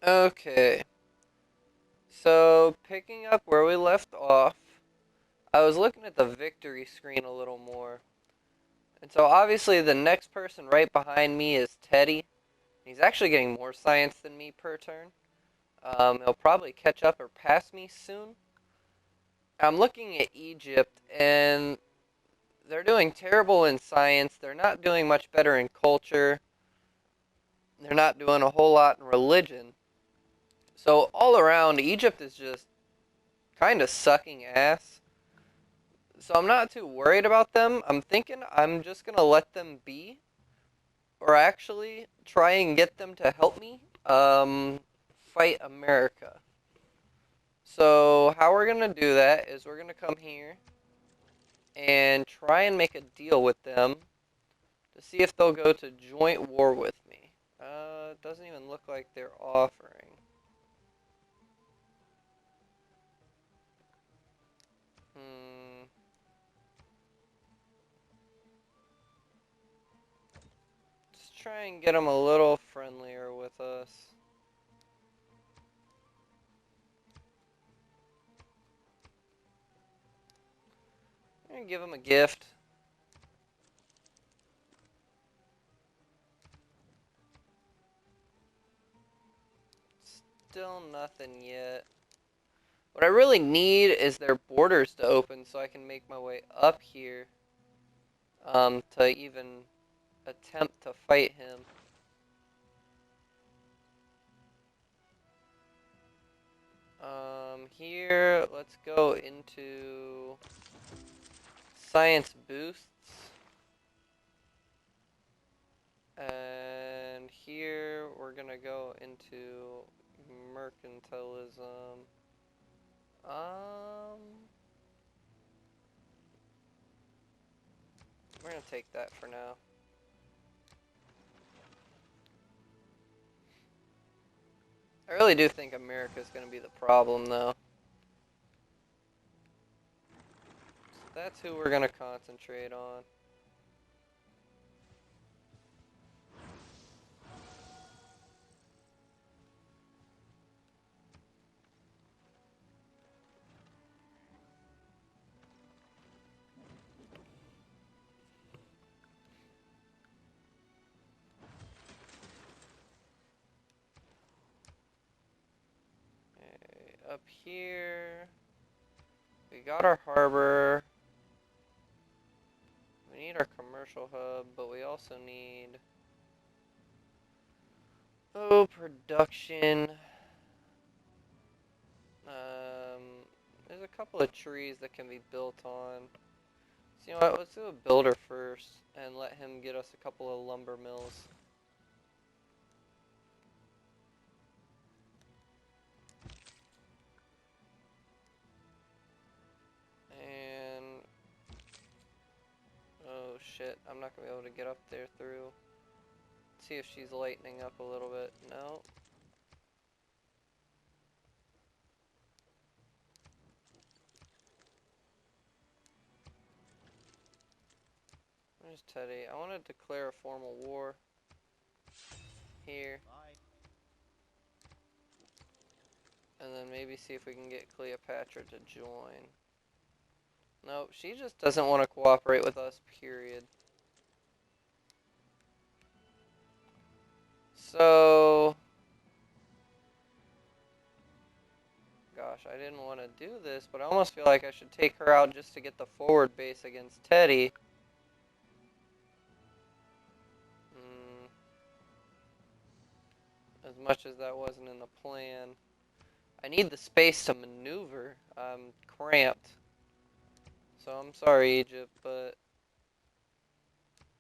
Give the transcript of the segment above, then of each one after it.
Okay, so picking up where we left off, I was looking at the victory screen a little more. And so obviously the next person right behind me is Teddy. He's actually getting more science than me per turn. He'll probably catch up or pass me soon. I'm looking at Egypt, and they're doing terrible in science. They're not doing much better in culture. They're not doing a whole lot in religion. So all around, Egypt is just kind of sucking ass. So I'm not too worried about them. I'm thinking I'm just gonna let them be, or actually try and get them to help me fight America. So how we're gonna do that is we're gonna come here and try and make a deal with them to see if they'll go to joint war with me. It doesn't even look like they're offering. Hmm. Just try and get them a little friendlier with us. I'm gonna give them a gift. Still nothing yet. What I really need is their borders to open so I can make my way up here to even attempt to fight him. Here, let's go into science boosts. And here, we're gonna go into mercantilism. Um, we're gonna take that for now. I really do think America's gonna be the problem, though. So that's who we're gonna concentrate on. Okay, up here, we got our harbor. We need our commercial hub, but we also need production. There's a couple of trees that can be built on. So you know what? Let's do a builder first and let him get us a couple of lumber mills. And oh shit, I'm not gonna be able to get up there through. Let's see if she's lightening up a little bit. No. Where's Teddy? I want to declare a formal war here. And then maybe see if we can get Cleopatra to join. Nope, she just doesn't want to cooperate with us, period. So, gosh, I didn't want to do this, but I almost feel like I should take her out just to get the forward base against Teddy. Mm, as much as that wasn't in the plan. I need the space to maneuver. I'm cramped. So I'm sorry, Egypt, but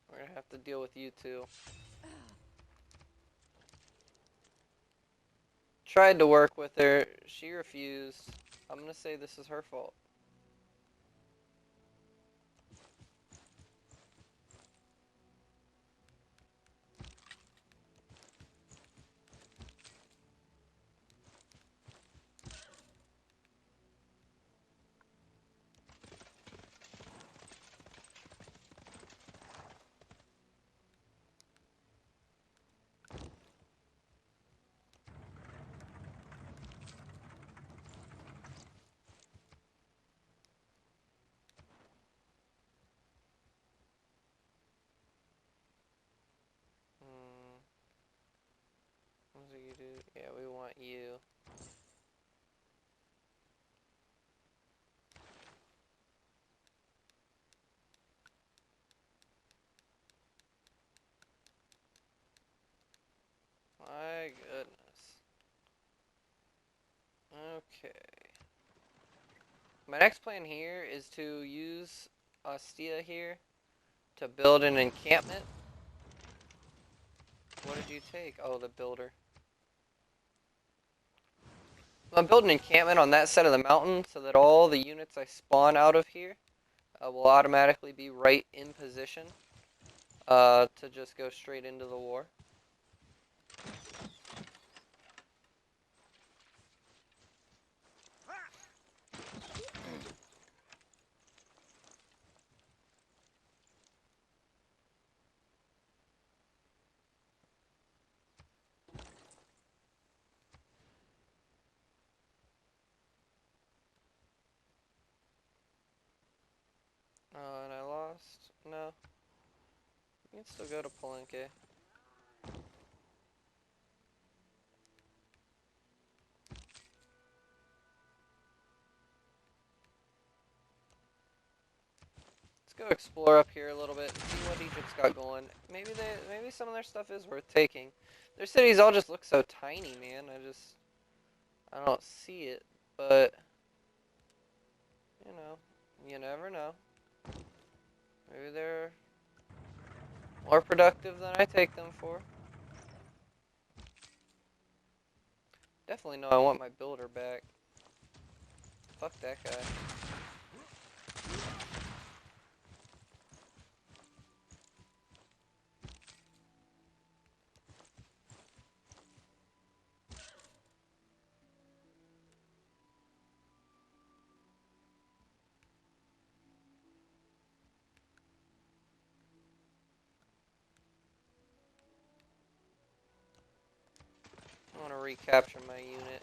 we're gonna have to deal with you two. Tried to work with her. She refused. I'm gonna say this is her fault. Yeah, we want you. My goodness. Okay. My next plan here is to use Ostia here to build an encampment. What did you take? Oh, the builder. I'm building an encampment on that side of the mountain so that all the units I spawn out of here will automatically be right in position to just go straight into the war. And I lost. No. You can still go to Palenque. Let's go explore up here a little bit, see what Egypt's got going. Maybe some of their stuff is worth taking. Their cities all just look so tiny, man. I don't see it, but you know, you never know. Maybe they're more productive than I take them for. Definitely know I want my builder back. Fuck that guy. I want to recapture my unit.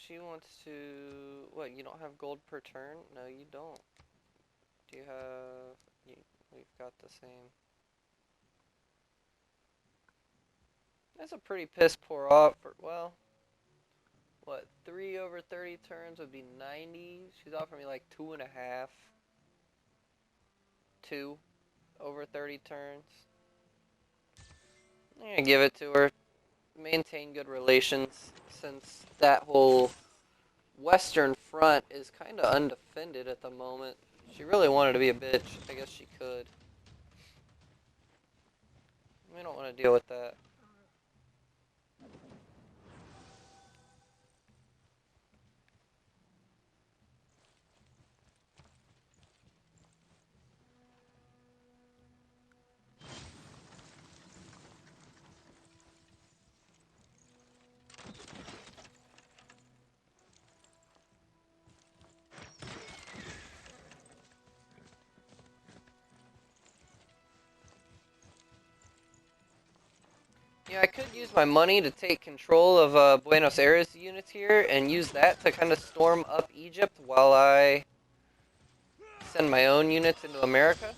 She wants to... What, you don't have gold per turn? No, you don't. Do you have... We've got the same. That's a pretty piss poor offer. Well, what, 3 over 30 turns would be 90? She's offering me like 2.5. 2 over 30 turns. I'm gonna give it to her. Maintain good relations, since that whole Western front is kind of undefended at the moment. She really wanted to be a bitch. I guess she could. We don't want to deal with that. Yeah, I could use my money to take control of Buenos Aires units here and use that to kind of storm up Egypt while I send my own units into America.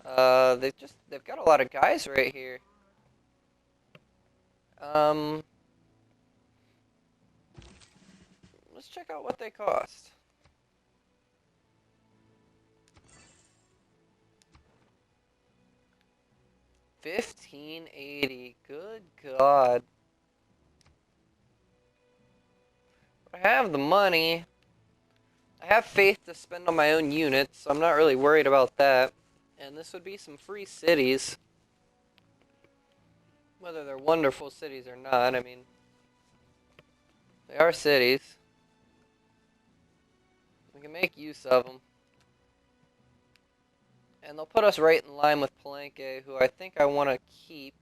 They've got a lot of guys right here. Let's check out what they cost. $1580. Good God. I have the money. I have faith to spend on my own units, so I'm not really worried about that. And this would be some free cities. Whether they're wonderful cities or not, I mean, they are cities. We can make use of them. And they'll put us right in line with Palenque, who I think I want to keep.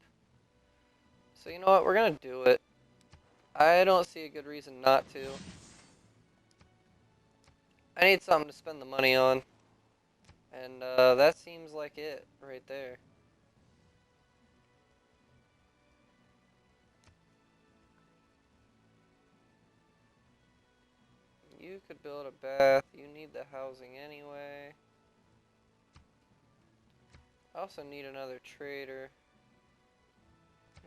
So you know what? We're gonna do it. I don't see a good reason not to. I need something to spend the money on. And that seems like it right there. You could build a bath. You need the housing anyway. I also need another trader.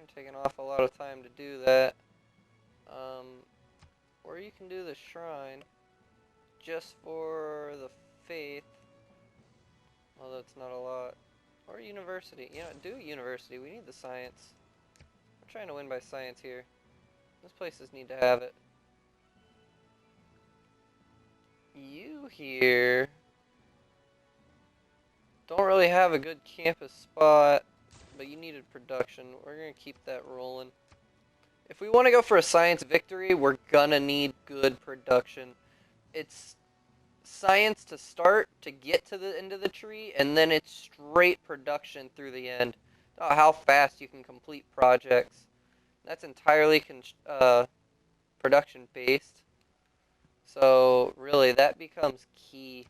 I'm taking off a lot of time to do that. Or you can do the shrine just for the faith. Although it's not a lot. Or university. You know, do university. We need the science. We're trying to win by science here. Those places need to have it. You here don't really have a good campus spot, but you needed production. We're going to keep that rolling. If we want to go for a science victory, we're going to need good production. It's science to start, to get to the end of the tree, and then it's straight production through the end. Oh, how fast you can complete projects. That's entirely production based. So really that becomes key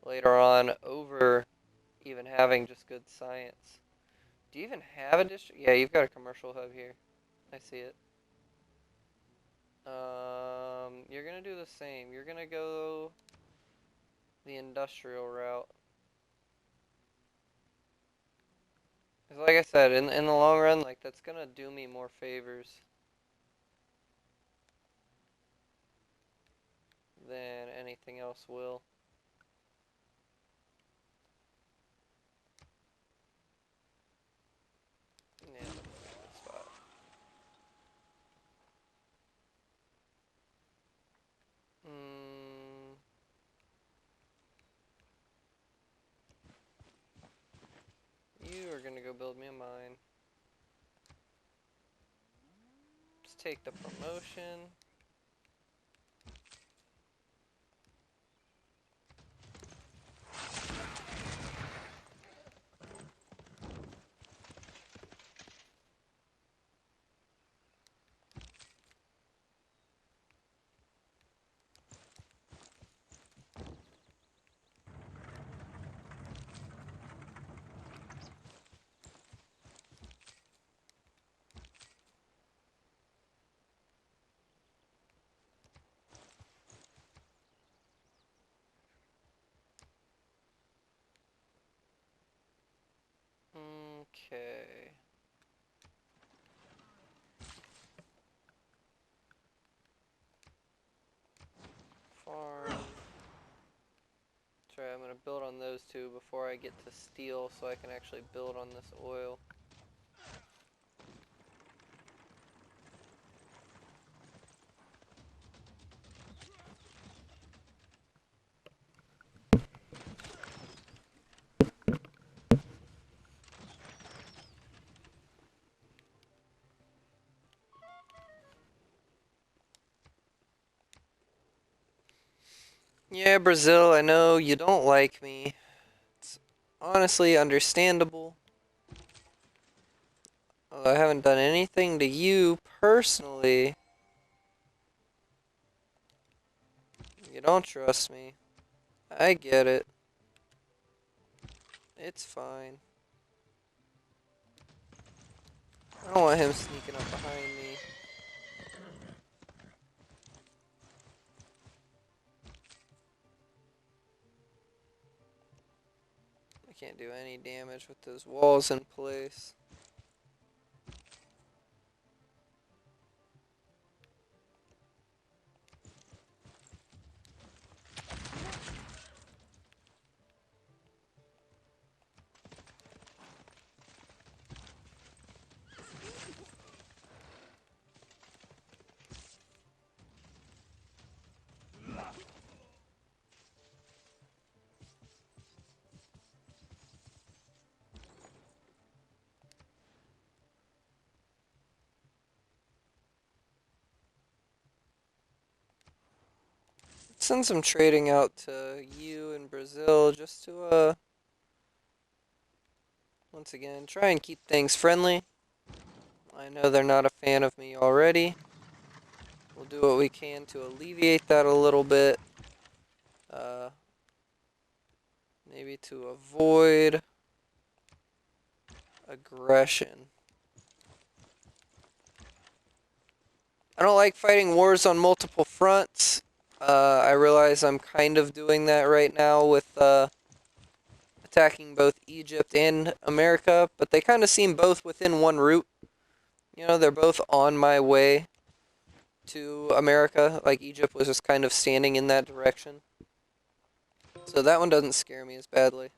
later on over even having just good science. Do you even have a district? Yeah, you've got a commercial hub here. I see it. You're gonna do the same. You're gonna go the industrial route. 'Cause like I said, in the long run, like that's gonna do me more favors than anything else will. Yeah, that's a good spot. Mm, you are gonna go build me a mine. Just take the promotion. Okay. Farm. Sorry, I'm gonna build on those two before I get to steel so I can actually build on this oil. Yeah, Brazil, I know you don't like me. It's honestly understandable. Although I haven't done anything to you personally. You don't trust me. I get it. It's fine. I don't want him sneaking up behind me. I can't do any damage with those walls in place. Send some trading out to you in Brazil just to, once again, try and keep things friendly. I I know they're not a fan of me already. We'll do what we can to alleviate that a little bit. Maybe to avoid aggression. I don't like fighting wars on multiple fronts. I realize I'm kind of doing that right now with attacking both Egypt and America, but they kind of seem both within one route. You know, they're both on my way to America. Like, Egypt was just kind of standing in that direction. So that one doesn't scare me as badly.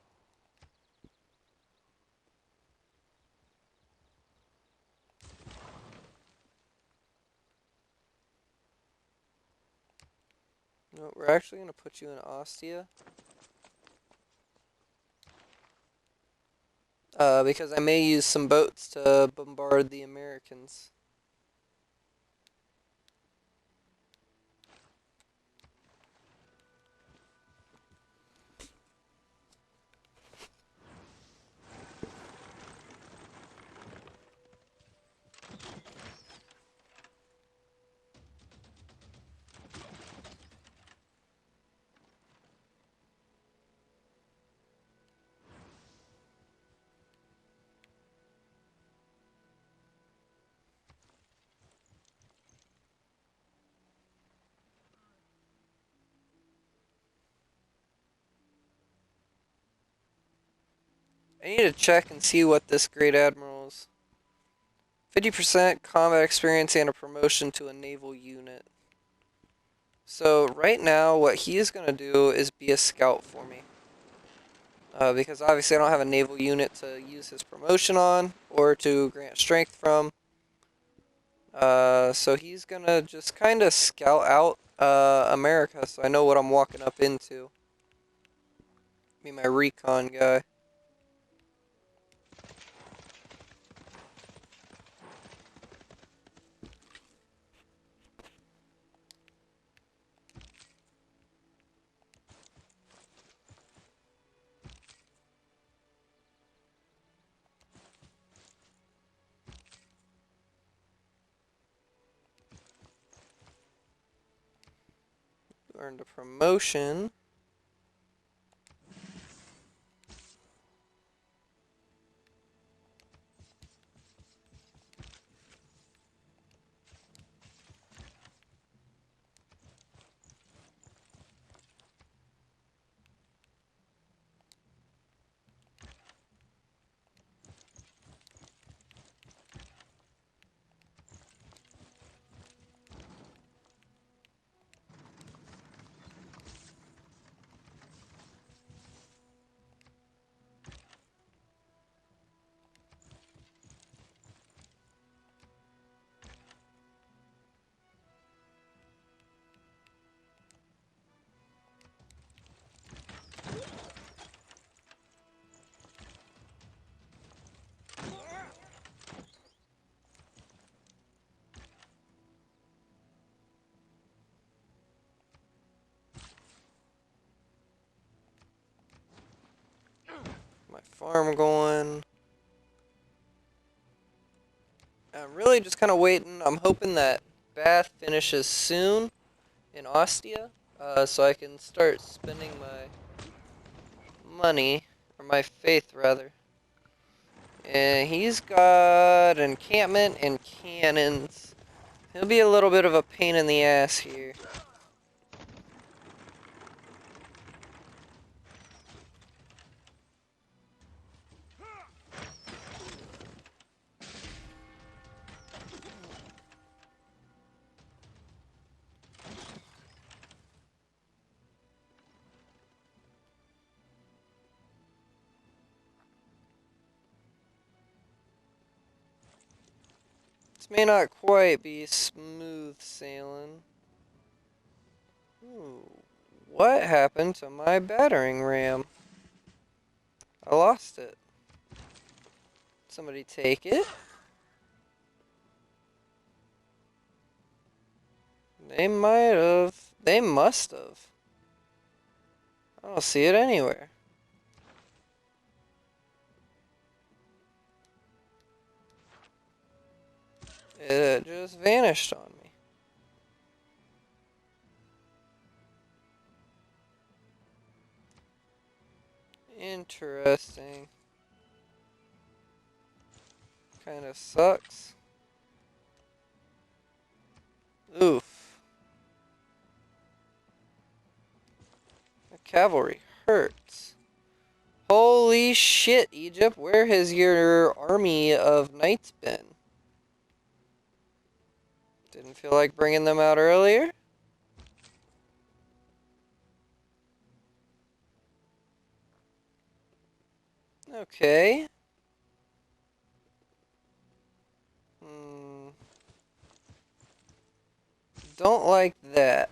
No, we're actually going to put you in Ostia. Because I may use some boats to bombard the Americans. I need to check and see what this Great Admiral's 50% combat experience and a promotion to a naval unit. So right now, what he is going to do is be a scout for me. Because obviously I don't have a naval unit to use his promotion on or to grant strength from. So he's going to just kind of scout out America so I know what I'm walking up into. Be my recon guy. Earned a promotion. My farm going. I'm really just kind of waiting. I'm hoping that Bath finishes soon in Ostia, so I can start spending my money, or my faith rather. And he's got encampment and cannons. He'll be a little bit of a pain in the ass here. This may not quite be smooth sailing. Ooh, what happened to my battering ram? I lost it. Somebody take it. They might have. They must have. I don't see it anywhere. It just vanished on me. Interesting. Kinda sucks. Oof. The cavalry hurts. Holy shit, Egypt. Where has your army of knights been? Didn't feel like bringing them out earlier? Okay. Hmm. Don't like that.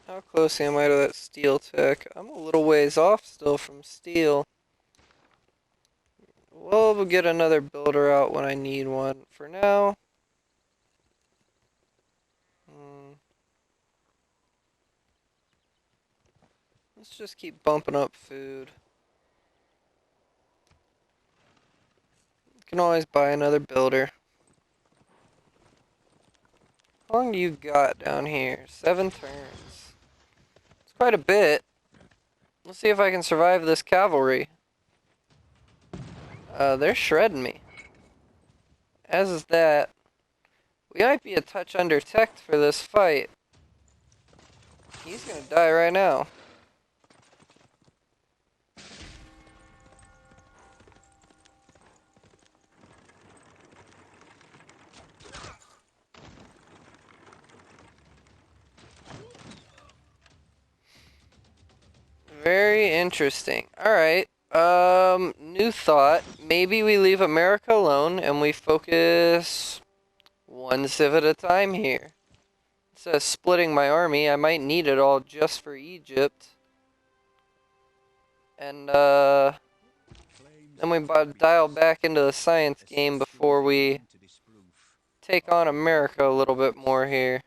How close am I to that steel tech? I'm a little ways off still from steel. We'll get another builder out when I need one. For now, let's just keep bumping up food. Can always buy another builder. How long do you got down here? 7 turns. It's quite a bit. Let's see if I can survive this cavalry. They're shredding me. As is that. We might be a touch under teched for this fight. He's gonna die right now. Very interesting. Alright. New thought. Maybe we leave America alone and we focus one civ at a time here. Instead of splitting my army, I might need it all just for Egypt. And, then we dial back into the science game before we take on America a little bit more here.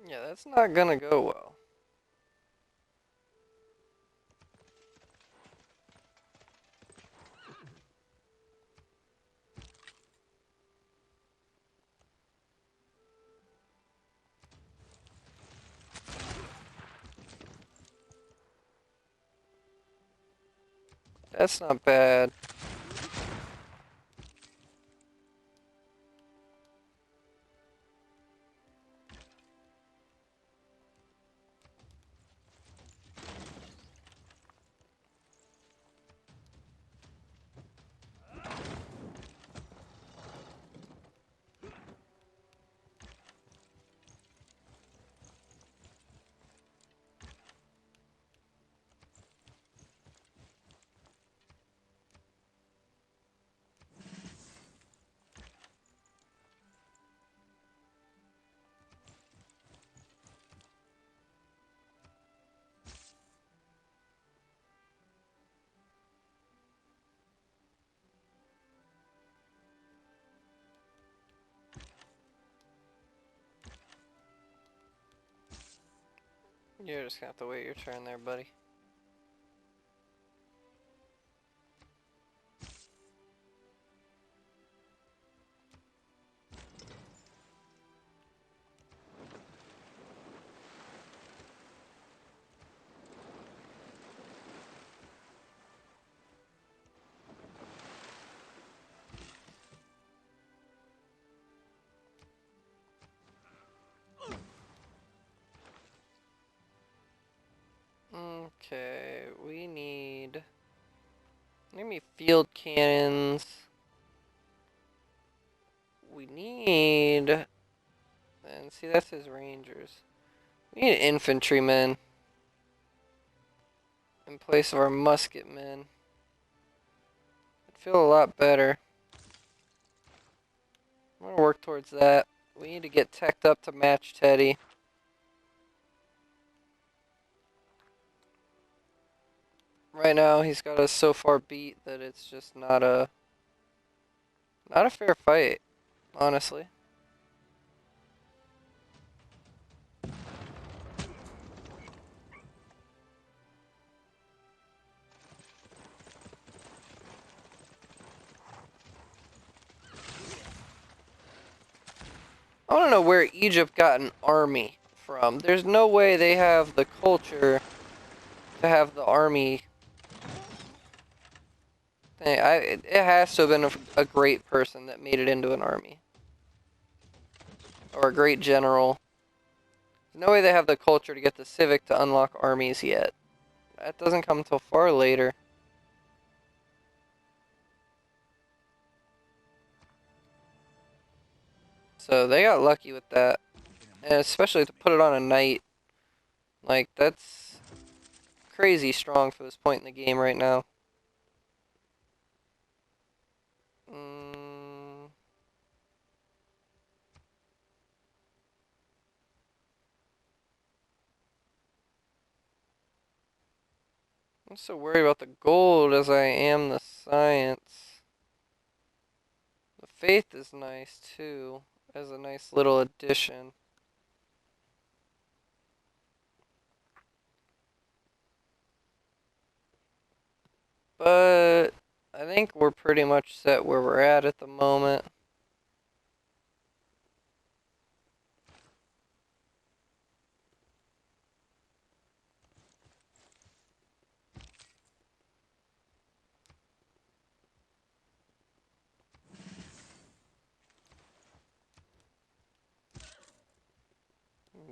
Yeah, that's not gonna go well. That's not bad. You're just gonna have to wait your turn there, buddy. Okay, we need... Give me field cannons. We need... And see, that's his rangers. We need infantrymen in place of our musketmen. I'd feel a lot better. I'm gonna work towards that. We need to get teched up to match Teddy. Right now, he's got us so far beat that it's just not a fair fight, honestly. I want to know where Egypt got an army from. There's no way they have the culture to have the army thing. It has to have been a great person that made it into an army. Or a great general. There's no way they have the culture to get the civic to unlock armies yet. That doesn't come until far later. So they got lucky with that. And especially to put it on a knight. Like, that's crazy strong for this point in the game right now. I'm so worried about the gold as I am the science. The faith is nice too, as a nice little addition. But I think we're pretty much set where we're at the moment.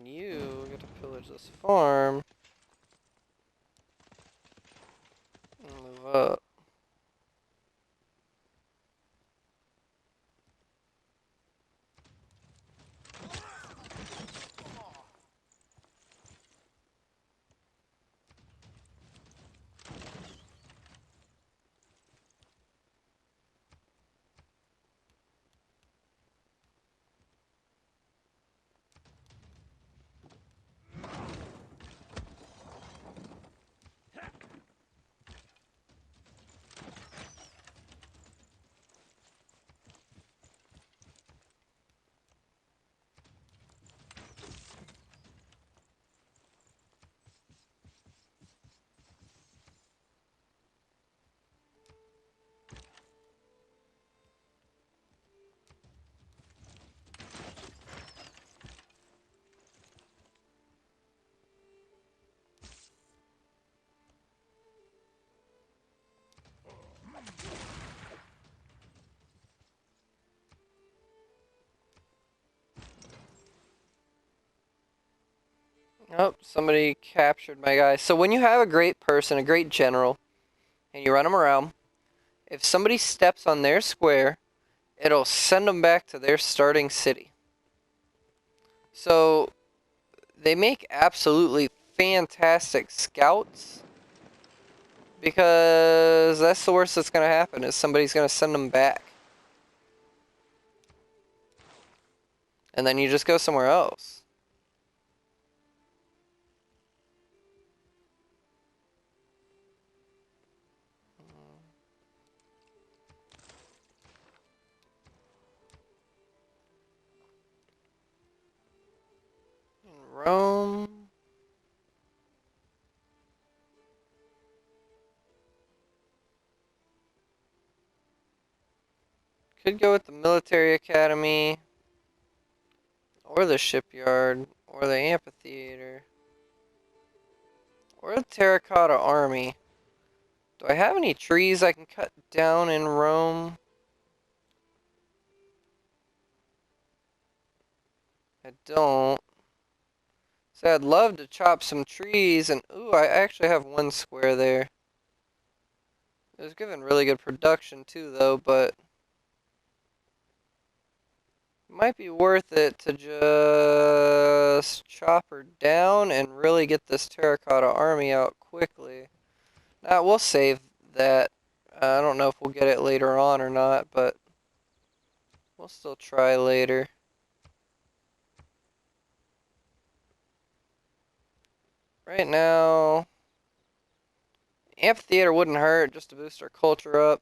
You get to pillage this farm. And move up. Oh, somebody captured my guy. So when you have a great person, a great general, and you run them around, if somebody steps on their square, it'll send them back to their starting city. So they make absolutely fantastic scouts, because that's the worst that's going to happen is somebody's going to send them back. And then you just go somewhere else. Rome. Could go with the military academy, or the shipyard, or the amphitheater, or the terracotta army. Do I have any trees I can cut down in Rome? I don't. So I'd love to chop some trees, and ooh, I actually have one square there. It was giving really good production too, though, but it might be worth it to just chop her down and really get this terracotta army out quickly. Now, we'll save that. I don't know if we'll get it later on or not, but we'll still try later. Right now, amphitheater wouldn't hurt just to boost our culture up.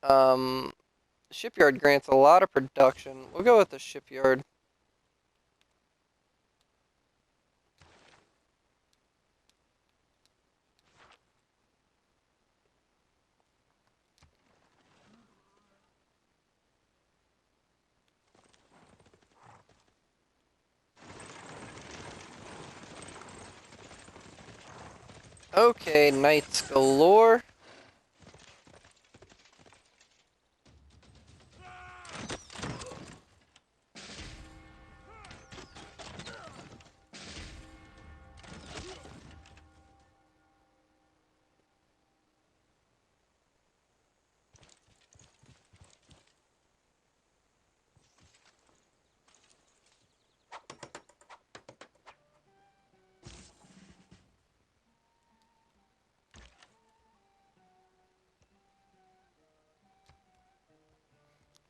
Um, Shipyard grants a lot of production. We'll go with the shipyard. Okay, knights galore.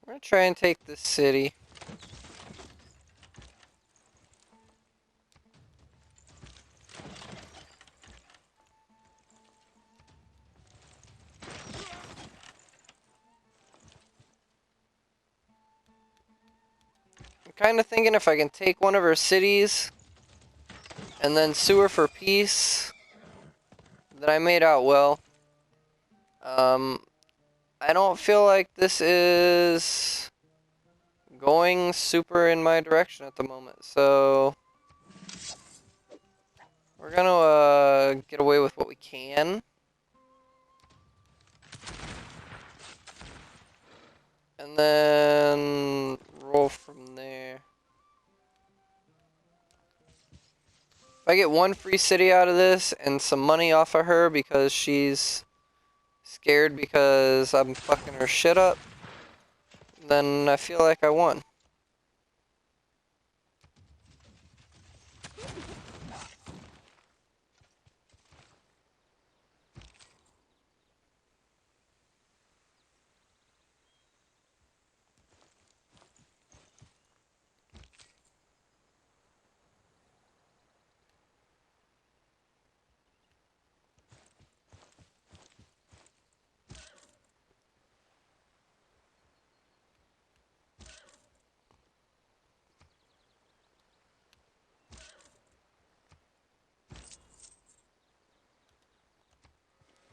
We're gonna try and take this city. I'm kind of thinking if I can take one of her cities and then sue her for peace, then I made out well. Um, I don't feel like this is going super in my direction at the moment, so we're gonna get away with what we can. And then roll from there. If I get one free city out of this and some money off of her because she's scared because I'm fucking her shit up, then I feel like I won.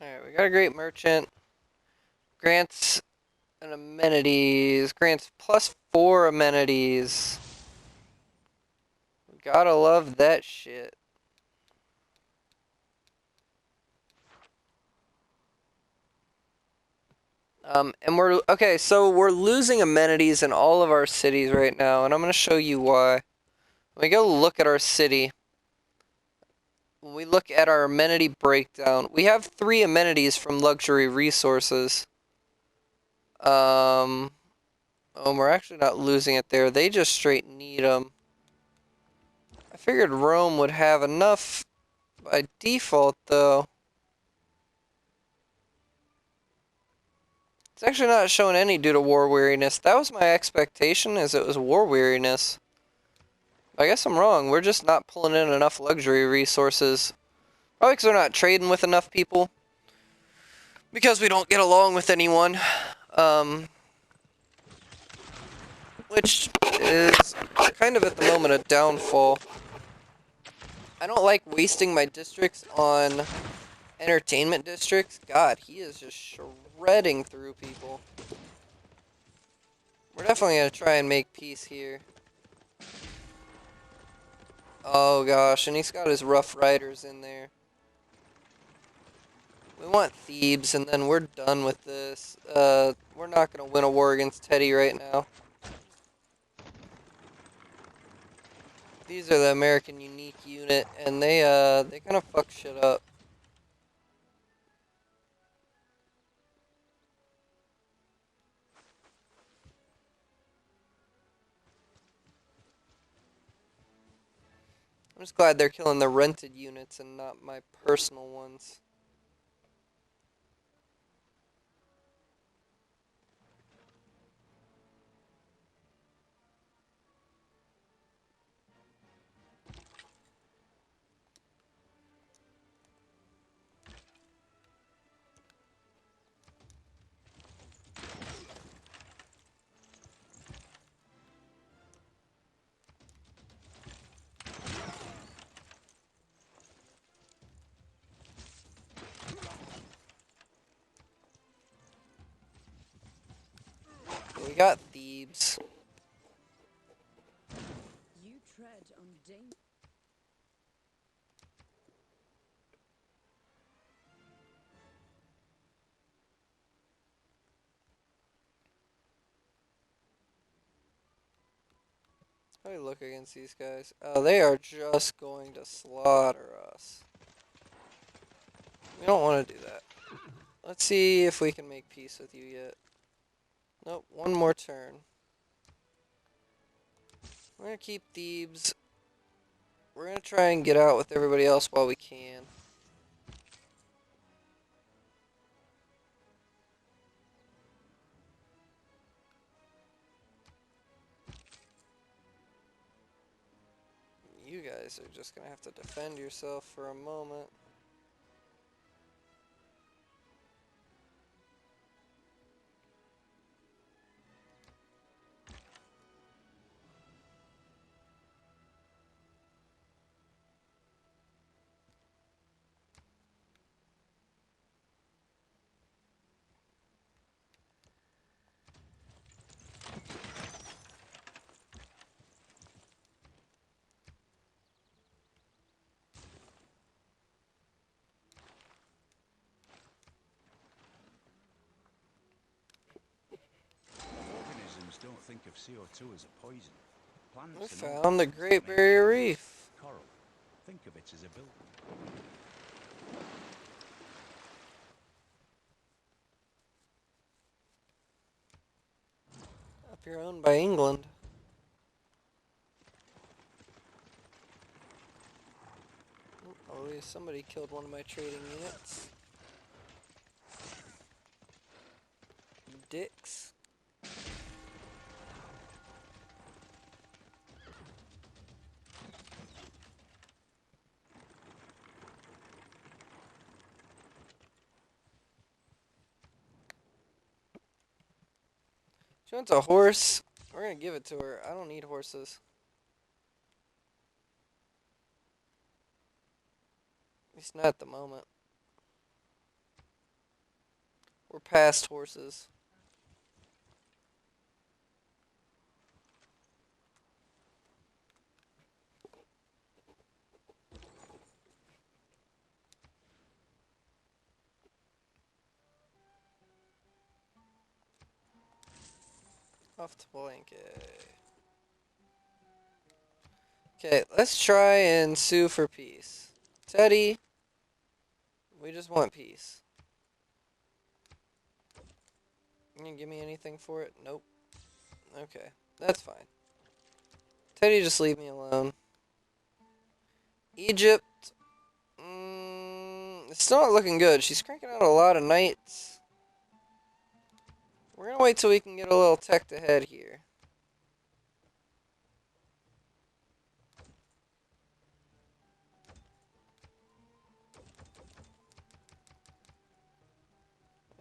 Alright, we got a great merchant. Grants and amenities. Grants +4 amenities. Gotta love that shit. And okay, so we're losing amenities in all of our cities right now, and I'm gonna show you why. When we go look at our city, when we look at our amenity breakdown, we have 3 amenities from luxury resources. Oh, we're actually not losing it there. They just straight need them. I figured Rome would have enough by default, though. It's actually not showing any due to war weariness. That was my expectation, is it was war weariness. I guess I'm wrong. We're just not pulling in enough luxury resources. Probably because we're not trading with enough people. Because we don't get along with anyone. Which is kind of at the moment a downfall. I don't like wasting my districts on entertainment districts. God, he is just shredding through people. We're definitely going to try and make peace here. Oh gosh, and he's got his Rough Riders in there. We want Thebes, and then we're done with this. We're not going to win a war against Teddy right now. These are the American Unique Unit, and they kind of fuck shit up. I'm just glad they're killing the rented units and not my personal ones. We got Thebes. You tread on danger. How do we look against these guys? Oh, they are just going to slaughter us. We don't want to do that. Let's see if we can make peace with you yet. Nope, one more turn. We're gonna keep Thebes. We're gonna try and get out with everybody else while we can. You guys are just gonna have to defend yourself for a moment. Organisms don't think of CO2 as a poison. We Plants and found the organisms Great make Barrier shells. Reef. Coral. Think of it as a building. Up here owned by England. Oh, somebody killed one of my trading units. Dicks. She wants a horse. We're gonna give it to her. I don't need horses. At least not at the moment. We're past horses. Off to blanket. Okay, let's try and sue for peace. Teddy, we just want peace. You gonna give me anything for it? Nope. Okay, that's fine. Teddy, just leave me alone. Egypt, it's still not looking good. She's cranking out a lot of knights. We're gonna wait till we can get a little tech ahead here.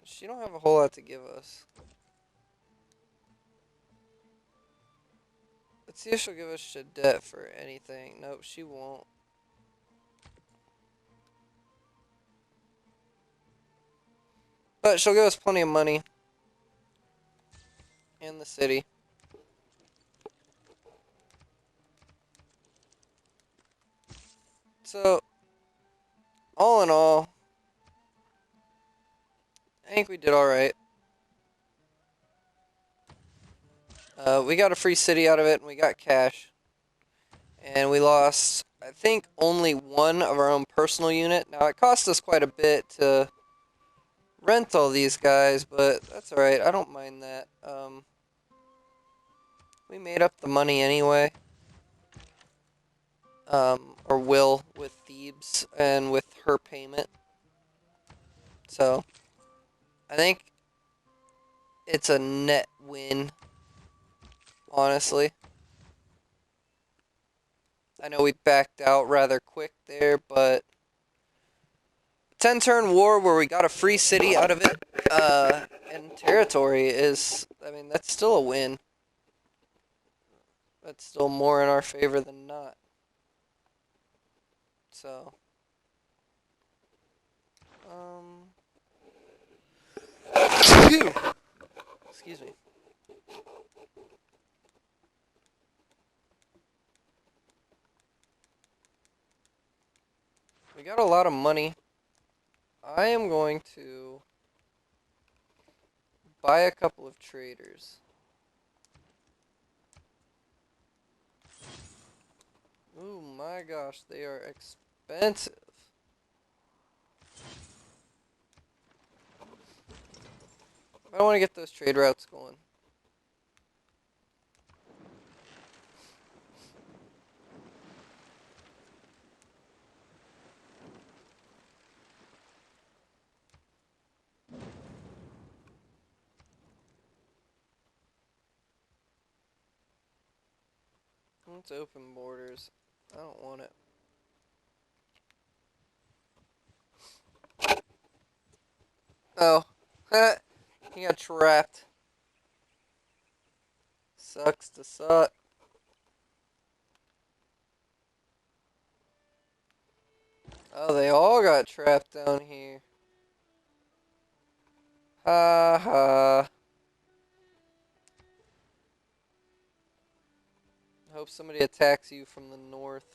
She don't have a whole lot to give us. Let's see if she'll give us Shadet for anything. Nope, she won't. But she'll give us plenty of money. In the city. So, all in all, I think we did alright. We got a free city out of it, and we got cash. And we lost, I think, only one of our own personal unit. Now, it cost us quite a bit to rent all these guys, but that's alright. I don't mind that. We made up the money anyway. Or will, with Thebes and with her payment. So, I think it's a net win, honestly. I know we backed out rather quick there, but 10-turn war where we got a free city out of it, and territory is, I mean, that's still a win. That's still more in our favor than not. So, phew. Excuse me. We got a lot of money. I am going to buy a couple of traders. Ooh, my gosh, they are expensive. I want to get those trade routes going. Let's open borders. I don't want it. Oh, he got trapped. Sucks to suck. Oh, they all got trapped down here. Ha ha. Hope somebody attacks you from the north.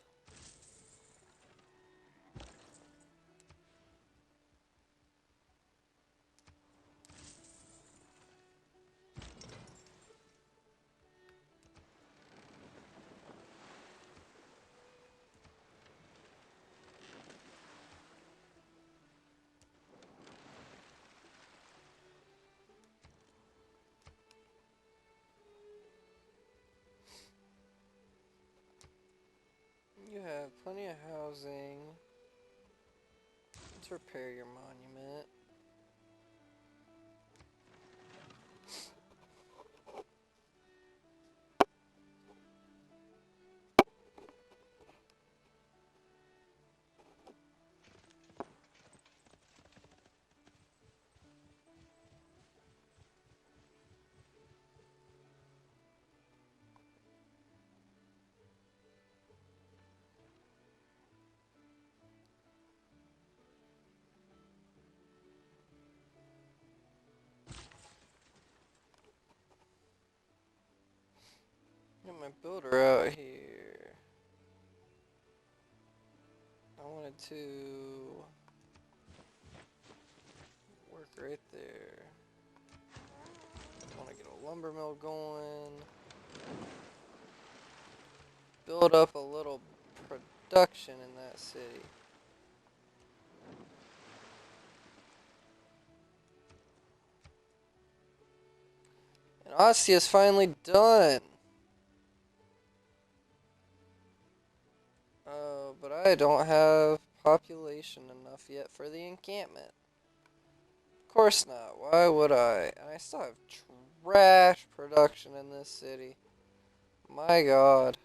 You have plenty of housing. Let's repair your monument. Get my builder out here. I wanted to work right there. I want to get a lumber mill going. Build up a little production in that city. And Ostia is finally done. Oh, but I don't have population enough yet for the encampment. Of course not. Why would I? And I still have trash production in this city. My god.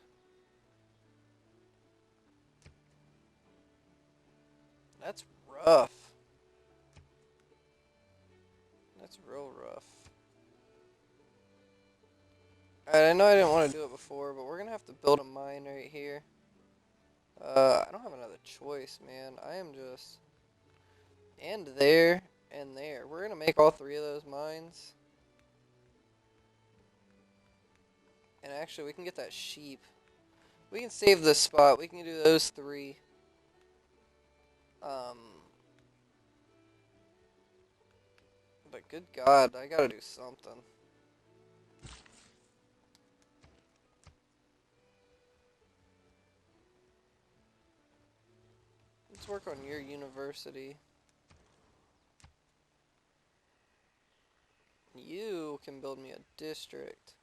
That's rough. That's real rough. Alright, I know I didn't want to do it before, but we're gonna have to build a mine right here. I don't have another choice, man. I am just... And there, and there. We're gonna make all three of those mines. And actually, we can get that sheep. We can save this spot. We can do those three. Um... But good God, I gotta do something. let's work on your university. You can build me a district.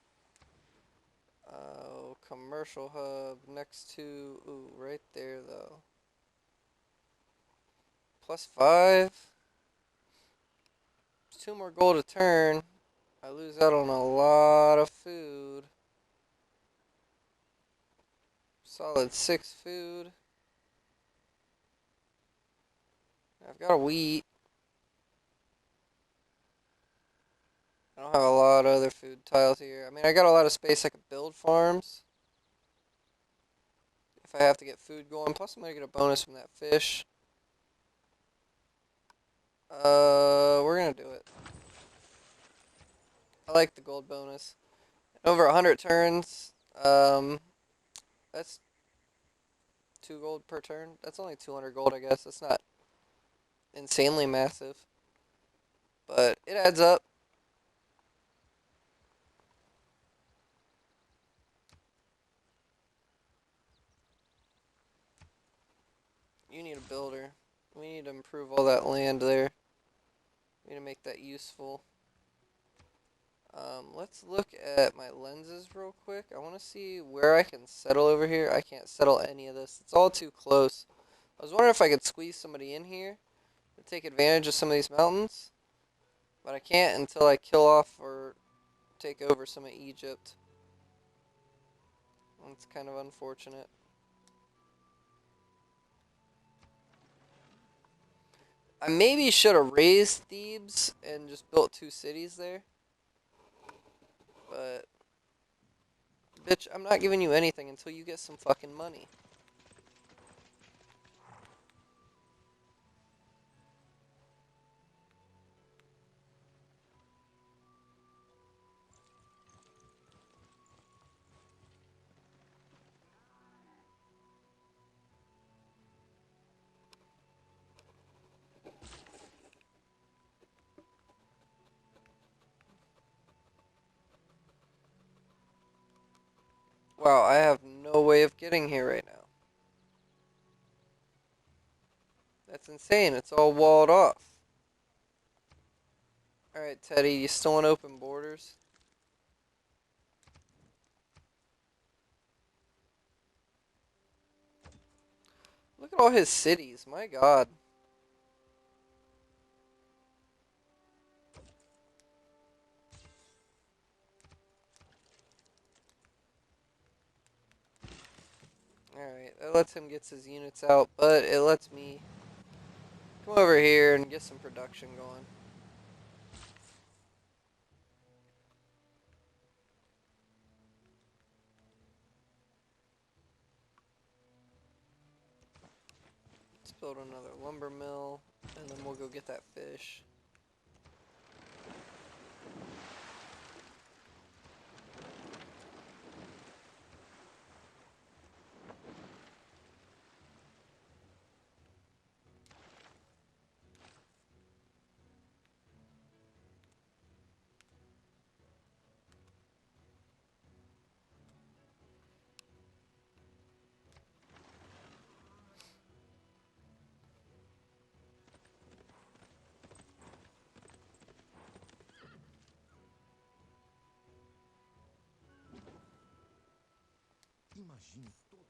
Commercial hub next to, ooh, right there though. +5. It's 2 more gold a turn. I lose out on a lot of food. Solid 6 food. I've got a wheat. I don't have a lot of other food tiles here. I mean, I got a lot of space I could build farms. If I have to get food going. Plus, I'm going to get a bonus from that fish. We're going to do it. I like the gold bonus. Over 100 turns. That's 2 gold per turn. That's only 200 gold, I guess. That's not insanely massive. But it adds up. You need a builder. We need to improve all that land there. We need to make that useful. Let's look at my lenses real quick. I want to see where I can settle over here. I can't settle any of this. It's all too close. I was wondering if I could squeeze somebody in here to take advantage of some of these mountains. But I can't until I kill off or take over some of Egypt. That's kind of unfortunate. I maybe should have raised Thebes and just built 2 cities there. But, bitch, I'm not giving you anything until you get some fucking money. Wow, I have no way of getting here right now. That's insane. It's all walled off. Alright, Teddy, you still want open borders? Look at all his cities. My god. Alright, that lets him get his units out, but it lets me come over here and get some production going. Let's build another lumber mill, and then we'll go get that fish. Imagine todo.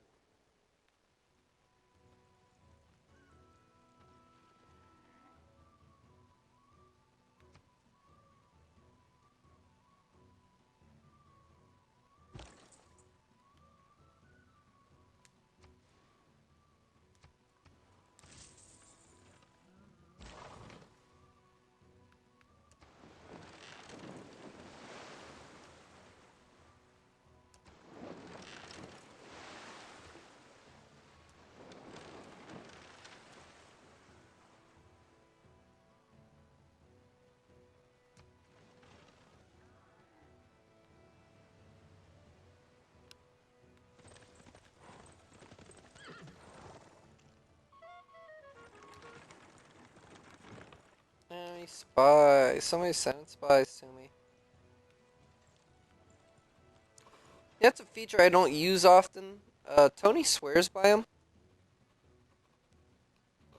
Enemy spy. Somebody sent spies to me. That's a feature I don't use often. Tony swears by them.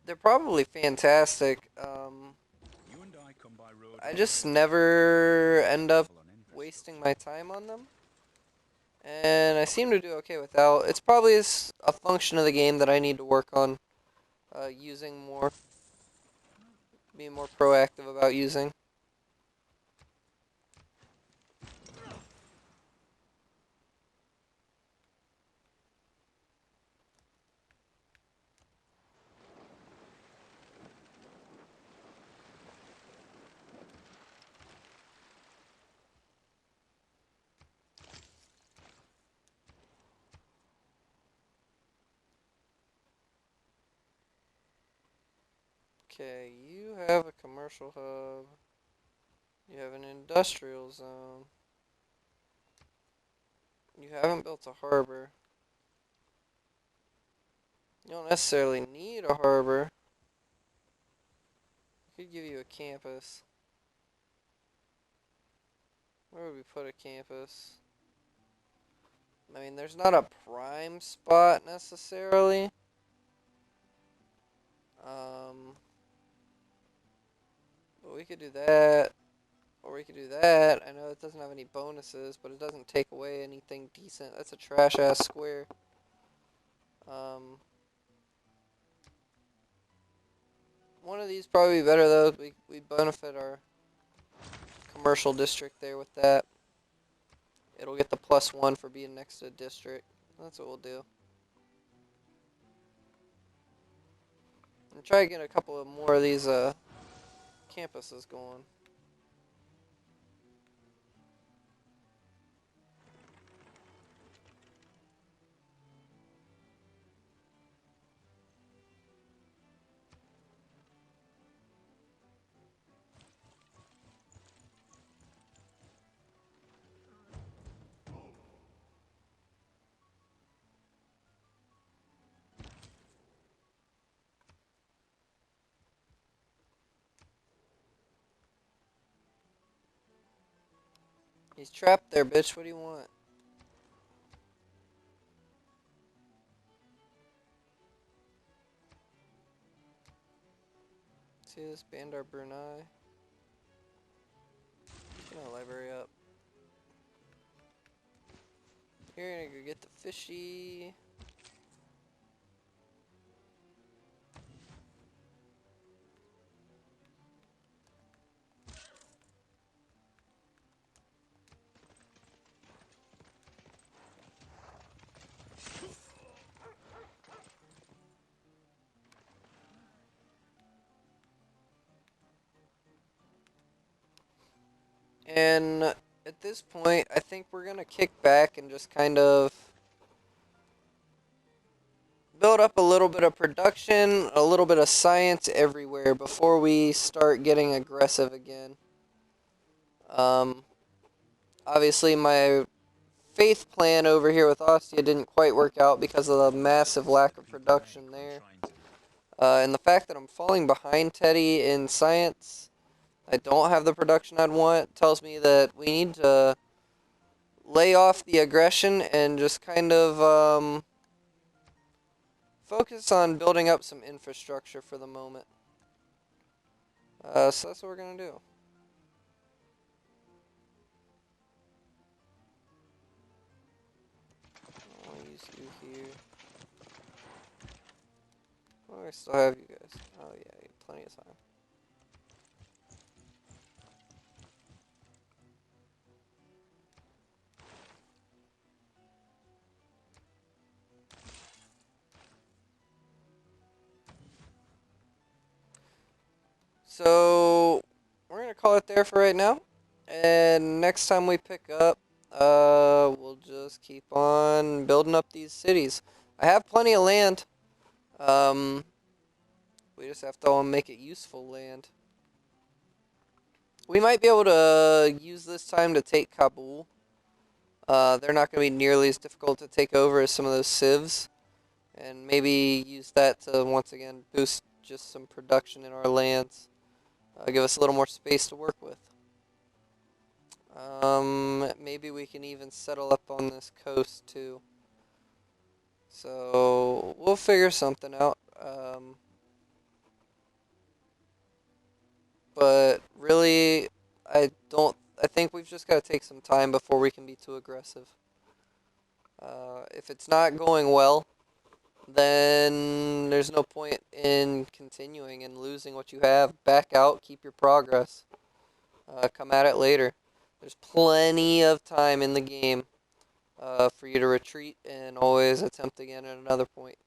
they're probably fantastic. You and I come by road I and just rail. never end up Full on wasting infrastructure. my time on them. And I seem to do okay without. It's probably a function of the game that I need to work on using more, being more proactive about using. Okay, you have a commercial hub. You have an industrial zone. You haven't built a harbor. You don't necessarily need a harbor. I could give you a campus. Where would we put a campus? I mean, there's not a prime spot necessarily. Um, but we could do that, or we could do that. I know it doesn't have any bonuses, but it doesn't take away anything decent. That's a trash ass square. Um, one of these probably be better though. We benefit our commercial district there with that. It'll get the +1 for being next to a district. That's what we'll do. And try to get a couple of more of these campuses going. He's trapped there, bitch. What do you want? See this Bandar Brunei? Get my library up. You're gonna go get the fishy. And at this point, I think we're gonna kick back and just kind of build up a little bit of production, a little bit of science everywhere before we start getting aggressive again. Um, obviously, my faith plan over here with Ostia didn't quite work out because of the massive Things lack that of people production make when there. trying to do. And the fact that I'm falling behind Teddy in science, I don't have the production I'd want, tells me that we need to lay off the aggression and just kind of focus on building up some infrastructure for the moment. So that's what we're going to do. I'll use you here. Oh, I still have you guys. Oh yeah, you have plenty of time. So we're going to call it there for right now. And next time we pick up, we'll just keep on building up these cities. I have plenty of land. Um, we just have to make it useful land. We might be able to use this time to take Kabul. They're not going to be nearly as difficult to take over as some of those civs. And maybe use that to, once again, boost just some production in our lands. Give us a little more space to work with. Maybe we can even settle up on this coast, too. So, we'll figure something out. But really, I don't. I think we've just got to take some time before we can be too aggressive. If it's not going well, then there's no point in continuing and losing what you have. Back out, keep your progress. Come at it later. There's plenty of time in the game for you to retreat and always attempt again at another point.